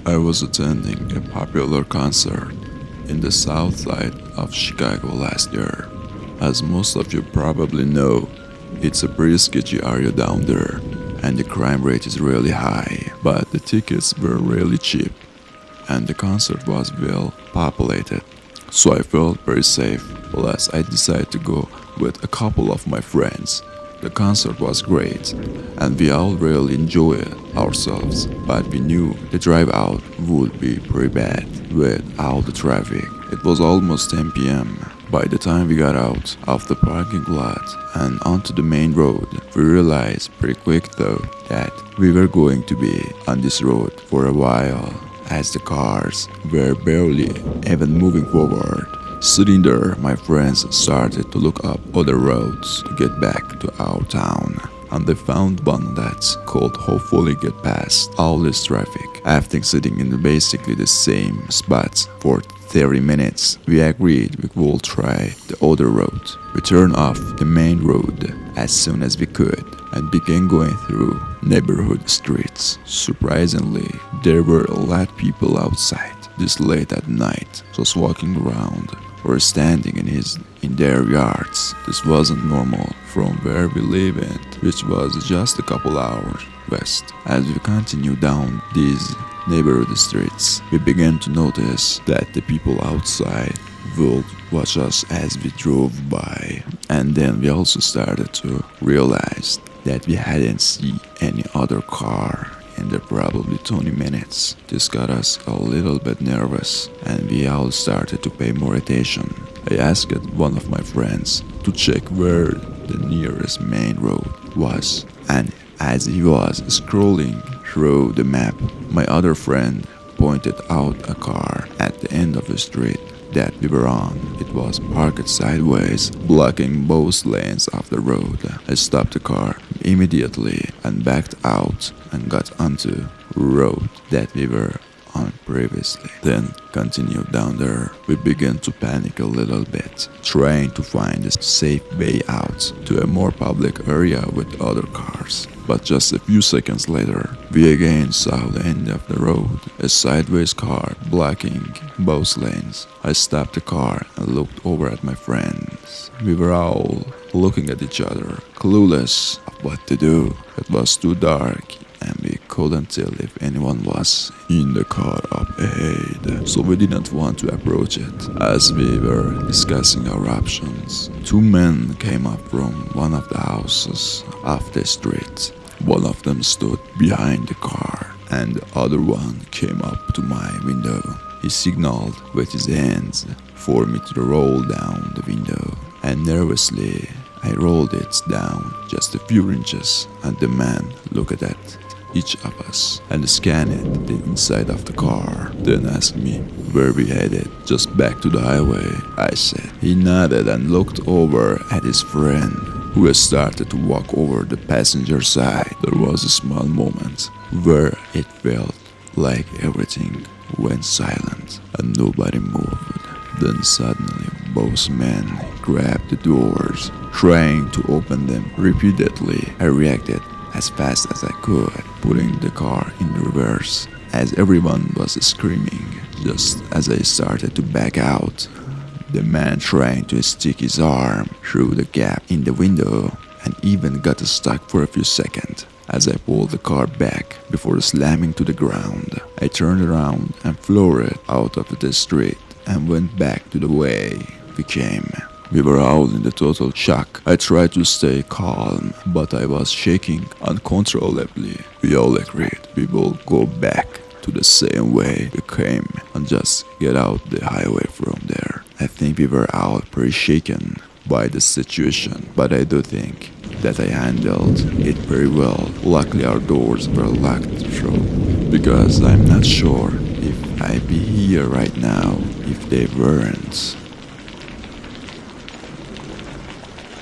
I was attending a popular concert in the south side of Chicago last year. As most of you probably know, it's a pretty sketchy area down there, and the crime rate is really high. But the tickets were really cheap, and the concert was well populated, so I felt very safe. Plus, I decided to go with a couple of my friends. The concert was great, and we all really enjoyed ourselves, but we knew the drive out would be pretty bad with all the traffic. It was almost 10 p.m. By the time we got out of the parking lot and onto the main road, we realized pretty quick though that we were going to be on this road for a while, as the cars were barely even moving forward. Sitting there, my friends started to look up other roads to get back to our town, and they found one that could hopefully get past all this traffic. After sitting in basically the same spot for 30 minutes, we agreed we would try the other road. We turned off the main road as soon as we could and began going through neighborhood streets. Surprisingly, there were a lot of people outside this late at night, just walking around or standing in their yards. This wasn't normal from where we lived, which was just a couple hours west. As we continued down these neighborhood streets, we began to notice that the people outside would watch us as we drove by, and then we also started to realize that we hadn't seen any other car in the probably 20 minutes. This got us a little bit nervous, and we all started to pay more attention. I asked one of my friends to check where the nearest main road was, and as he was scrolling through the map, my other friend pointed out a car at the end of the street that we were on. It was parked sideways, blocking both lanes of the road. I stopped the car immediately and backed out and got onto road that we were on previously. Then continued down there. We began to panic a little bit, trying to find a safe way out to a more public area with other cars. But just a few seconds later, we again saw the end of the road, a sideways car blocking both lanes. I stopped the car and looked over at my friends. We were all looking at each other, clueless of what to do. It was too dark, and we couldn't tell if anyone was in the car up ahead, so we didn't want to approach it. As we were discussing our options, two men came up from one of the houses off the street. One of them stood behind the car, and the other one came up to my window. He signaled with his hands for me to roll down the window, and nervously I rolled it down just a few inches, and the man looked at each of us and scanned the inside of the car, then asked me where we headed. Just back to the highway, I said. He nodded and looked over at his friend, who had started to walk over the passenger side. There was a small moment where it felt like everything went silent and nobody moved. Then suddenly both men grabbed the doors, trying to open them repeatedly. I reacted as fast as I could, putting the car in reverse as everyone was screaming. Just as I started to back out, the man trying to stick his arm through the gap in the window and even got stuck for a few seconds. As I pulled the car back before slamming to the ground, I turned around and floated out of the street and went back to the way we came. We were all in the total shock. I tried to stay calm, but I was shaking uncontrollably. We all agreed we will go back to the same way we came and just get out the highway from there. I think we were all pretty shaken by the situation, but I do think that I handled it very well. Luckily our doors were locked through, because I'm not sure if I'd be here right now if they weren't.